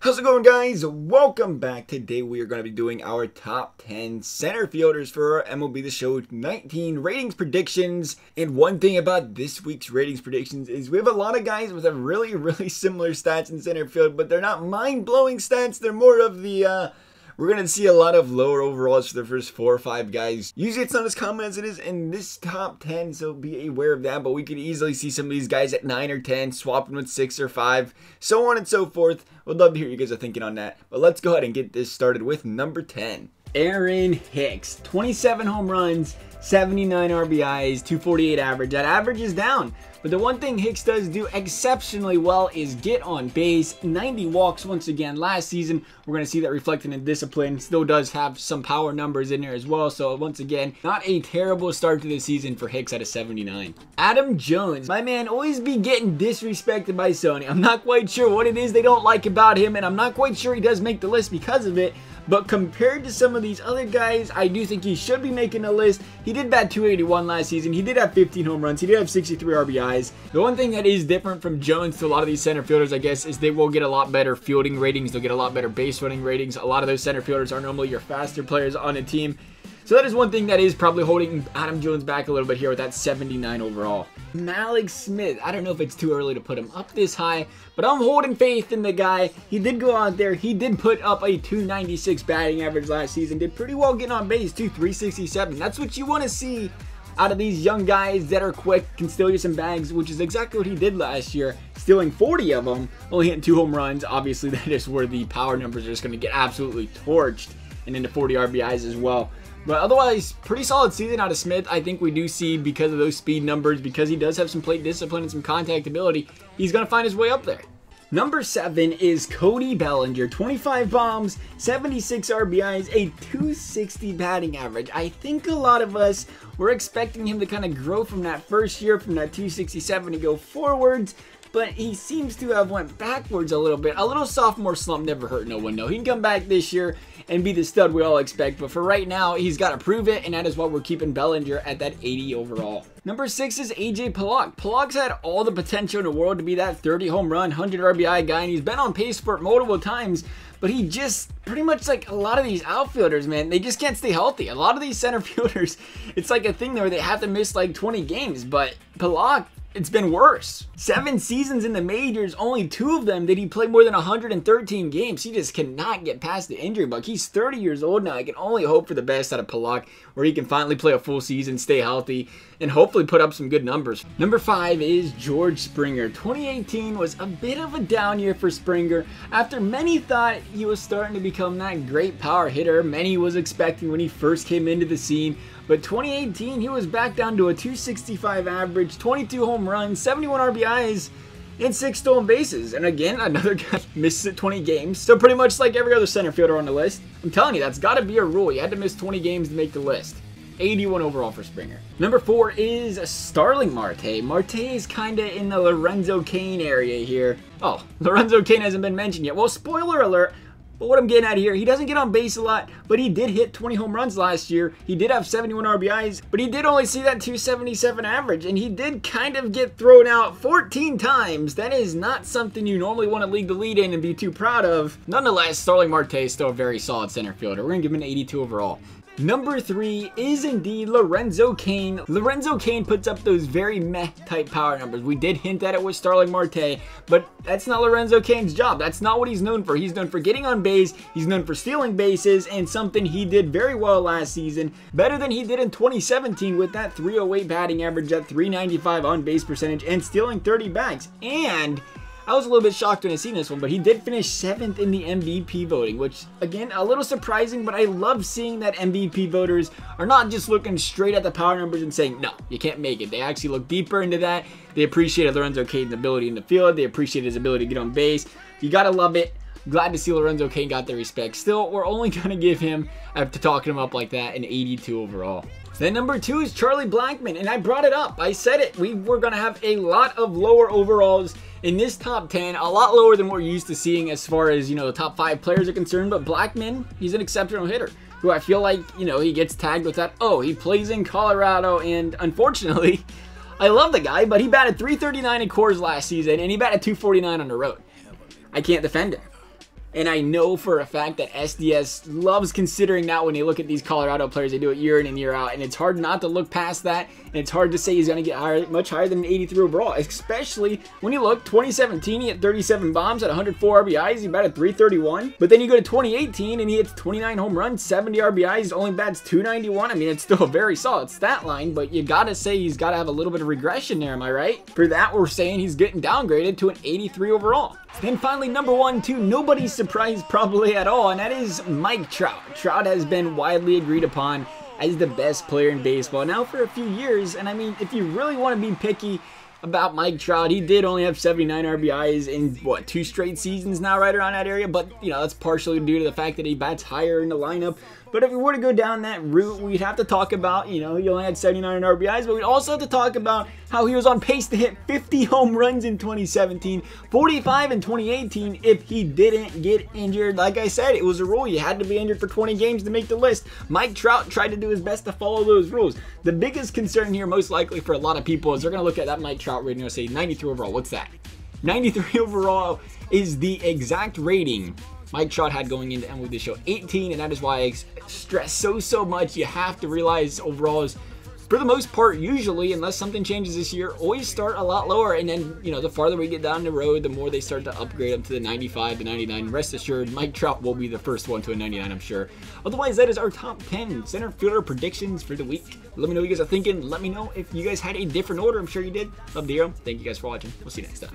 How's it going, guys? Welcome back. Today we are going to be doing our top 10 center fielders for our MLB The Show 19 ratings predictions. And one thing about this week's ratings predictions is we have a lot of guys with a really similar stats in center field, but they're not mind-blowing stats. They're more of the we're going to see a lot of lower overalls for the first 4 or 5 guys. Usually it's not as common as it is in this top 10, so be aware of that. But we could easily see some of these guys at 9 or 10, swapping with 6 or 5, so on and so forth. Would love to hear what you guys are thinking on that. But let's go ahead and get this started with number 10. Aaron Hicks, 27 home runs, 79 RBIs, 248 average. That average is down. But the one thing Hicks does do exceptionally well is get on base. 90 walks once again last season. We're going to see that reflected in discipline. Still does have some power numbers in there as well. So once again, not a terrible start to the season for Hicks at a 79. Adam Jones, my man, always be getting disrespected by Sony. I'm not quite sure what it is they don't like about him, and I'm not quite sure he does make the list because of it. But compared to some of these other guys, I do think he should be making a list. He did bat 281 last season. He did have 15 home runs. He did have 63 RBIs. The one thing that is different from Jones to a lot of these center fielders, I guess, is they will get a lot better fielding ratings. They'll get a lot better base running ratings. A lot of those center fielders are normally your faster players on a team. So that is one thing that is probably holding Adam Jones back a little bit here with that 79 overall. Malik Smith, I don't know if it's too early to put him up this high, but I'm holding faith in the guy. He did go out there. He did put up a 296 batting average last season. Did pretty well getting on base too, 367. That's what you want to see out of these young guys that are quick, can steal you some bags, which is exactly what he did last year, stealing 40 of them, only hitting 2 home runs. Obviously, that is where the power numbers are just going to get absolutely torched, and into 40 RBIs as well. But otherwise, pretty solid season out of Smith. I think we do see, because of those speed numbers, because he does have some plate discipline and some contact ability, he's going to find his way up there. Number 7 is Cody Bellinger, 25 bombs, 76 RBIs, a 260 batting average. I think a lot of us were expecting him to kind of grow from that first year, from that 267 to go forwards. But he seems to have went backwards a little bit. A little sophomore slump never hurt no one. No, he can come back this year and be the stud we all expect. But for right now, he's got to prove it, and that is why we're keeping Bellinger at that 80 overall. Number 6 is AJ Pollock. Pollock's had all the potential in the world to be that 30 home run, 100 RBI guy, and he's been on pace for it multiple times. But he just, pretty much like a lot of these outfielders, man, they just can't stay healthy. A lot of these center fielders, it's like a thing where they have to miss like 20 games. But Pollock, it's been worse. 7 seasons in the majors, only 2 of them did he play more than 113 games. He just cannot get past the injury bug. He's 30 years old now. I can only hope for the best out of Pollock, where he can finally play a full season, stay healthy, and hopefully put up some good numbers. Number 5 is George Springer. 2018 was a bit of a down year for Springer. After many thought he was starting to become that great power hitter many was expecting when he first came into the scene. But 2018, he was back down to a 265 average, 22 home runs, 71 RBIs, and 6 stolen bases. And again, another guy misses 20 games. So pretty much like every other center fielder on the list. I'm telling you, that's got to be a rule. You had to miss 20 games to make the list. 81 overall for Springer. Number 4 is Starling Marte. Marte is kind of in the Lorenzo Cain area here. Oh, Lorenzo Cain hasn't been mentioned yet. Well, spoiler alert. But what I'm getting at here, he doesn't get on base a lot, but he did hit 20 home runs last year. He did have 71 RBIs, but he did only see that 277 average, and he did kind of get thrown out 14 times. That is not something you normally want to lead the lead in and be too proud of. Nonetheless, Starling Marte is still a very solid center fielder. We're going to give him an 82 overall. Number 3 is indeed Lorenzo Cain. Lorenzo Cain puts up those very meh type power numbers. We did hint at it with Starling Marte, but that's not Lorenzo Cain's job. That's not what he's known for. He's known for getting on base. He's known for stealing bases, and something he did very well last season. Better than he did in 2017 with that 308 batting average, at 395 on base percentage, and stealing 30 bags. And I was a little bit shocked when I seen this one, but he did finish 7th in the MVP voting, which, again, a little surprising, but I love seeing that MVP voters are not just looking straight at the power numbers and saying, no, you can't make it. They actually look deeper into that. They appreciated Lorenzo Cain's ability in the field. They appreciated his ability to get on base. You gotta love it. Glad to see Lorenzo Cain got the respect. Still, we're only gonna give him, after talking him up like that, an 82 overall. Then number 2 is Charlie Blackmon, and I brought it up. I said it. We were going to have a lot of lower overalls in this top 10, a lot lower than we're used to seeing as far as, you know, the top 5 players are concerned. But Blackmon, he's an exceptional hitter who I feel like, you know, he gets tagged with that, oh, he plays in Colorado, and unfortunately, I love the guy, but he batted .339 in Coors last season, and he batted .249 on the road. I can't defend it. And I know for a fact that SDS loves considering that when they look at these Colorado players. They do it year in and year out, and it's hard not to look past that, and it's hard to say he's going to get much higher than an 83 overall, especially when you look 2017, he hit 37 bombs at 104 RBIs, he batted 331, but then you go to 2018 and he hits 29 home runs, 70 RBIs, only bats 291. I mean, it's still a very solid stat line, but you got to say he's got to have a little bit of regression there, am I right? For that, we're saying he's getting downgraded to an 83 overall. Then finally, number 1, to nobody's surprise probably at all, and that is Mike Trout. Trout has been widely agreed upon as the best player in baseball now for a few years, and I mean, if you really want to be picky about Mike Trout, he did only have 79 RBIs in, what, 2 straight seasons now, right around that area, but, you know, that's partially due to the fact that he bats higher in the lineup. But if we were to go down that route, we'd have to talk about, you know, he only had 79 RBIs, but we'd also have to talk about how he was on pace to hit 50 home runs in 2017, 45 in 2018 if he didn't get injured. Like I said, it was a rule. You had to be injured for 20 games to make the list. Mike Trout tried to do his best to follow those rules. The biggest concern here, most likely for a lot of people, is they're going to look at that Mike Trout rating and say 93 overall. What's that? 93 overall is the exact rating Mike Trout had going into MLB The Show 18, and that is why I stress so much. You have to realize overalls, for the most part, usually, unless something changes this year, always start a lot lower, and then, you know, the farther we get down the road, the more they start to upgrade them to the 95, the 99. Rest assured, Mike Trout will be the first one to a 99, I'm sure. Otherwise, that is our top 10 center fielder predictions for the week. Let me know what you guys are thinking. Let me know if you guys had a different order. I'm sure you did. Love to hear them. Thank you guys for watching. We'll see you next time.